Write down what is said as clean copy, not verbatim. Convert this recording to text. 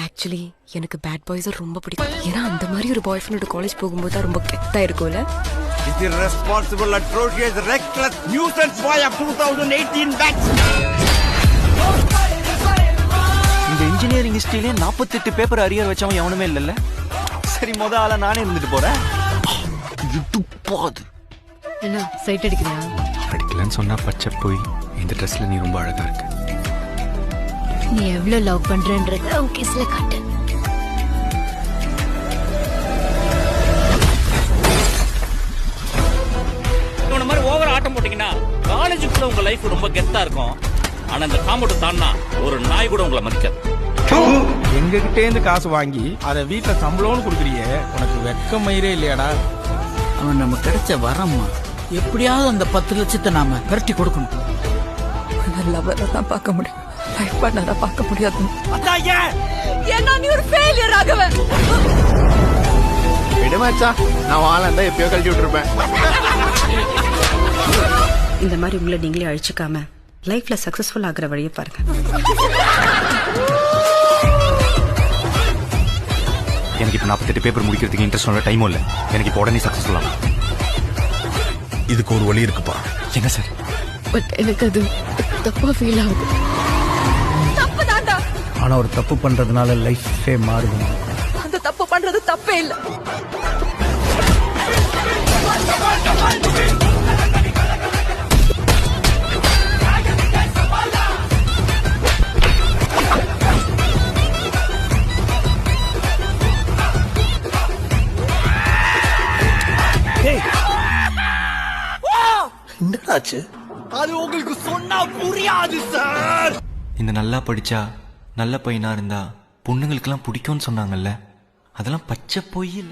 Actually எனக்கு bad boys ரொம்ப பிடிக்கும். ஏன்னா அந்த மாதிரி ஒரு பாய் ஃப்ரெண்டோட காலேஜ் போகும்போது தான் ரொம்ப கெத்தா இருக்கும்ல. Is irresponsible, atrocious, reckless nuisance boy of 2018 batch. இந்த இன்ஜினியரிங் ஹிஸ்டரியிலே 48 பேப்பர் அரியர் வச்சவன் எவனுமே இல்லைல்ல. சரி ஆளா நானே இருந்துட்டு போறேன். இது என்ன சைட் அடிக்கிறியா? அடிக்கலன்னு சொன்னா பச்சை போய் இந்த ட்ரெஸ்ல நீ ரொம்ப அழகா இருக்க. நீ எவ்வளவு லவ் பண்றன்றத ஓகேஸ்ல காட்டு. இவன மாதிரி ஓவர் ஆட்டம் போட்டீங்கன்னா காலேஜுக்குள்ள உங்க லைஃப் ரொம்ப கெத்தா இருக்கும். ஆனா இந்த காம்பவுண்ட் தாண்டா ஒரு நாய் கூட உங்களை மதிக்காது. எங்க கிட்டே இருந்து காசு வாங்கி அதை வீட்டுல சம்பளம்னு கொடுக்குறியே, உனக்கு வெக்க மயிரே இல்லையாடா? அவன் நம்ம கிடைச்ச வரம்மா, எப்படியாவது அந்த 10 லட்சத்தை நாம விரட்டி கொடுக்கணும். லவ்வரை தான் பார்க்க முடியும், லைஃப் பார்ட்னரா பார்க்க முடியாது. ஏன்னா நீ ஒரு ஃபெயிலியர் ஆகவே. விடுமாச்சா, நான் வாழந்தா எப்பயோ கழட்டி விட்டுருப்பேன். இந்த மாதிரி உங்களை நீங்களே அழிச்சுக்காம லைஃப்ல சக்சஸ்ஃபுல் ஆகிற வழியை பாருங்க. எனக்கு இப்ப 48 பேப்பர் முடிக்கிறதுக்கு இன்ட்ரெஸ்ட் டைமும் இல்லை. எனக்கு இப்போ உடனே சக்சஸ்ஃபுல் ஆகும். இதுக்கு ஒரு வழி இருக்குப்பா. என்ன சார்? பட் எனக்கு அது தப்பா ஃபீல் ஆகுது. தப்புதான்டா. ஆனா ஒரு தப்பு பண்றதுனால லைஃபே மாறுது. அந்த தப்பு பண்றது தப்பே இல்ல. என்னடாச்சு? அது உங்களுக்கு சொன்னா புரியாது சார். இந்த நல்லா படிச்சா நல்ல பையனா இருந்தா பொண்ணுங்களுக்கெல்லாம் பிடிக்கும்னு சொன்னாங்கல்ல, அதெல்லாம் பச்சை பொய் இல்ல.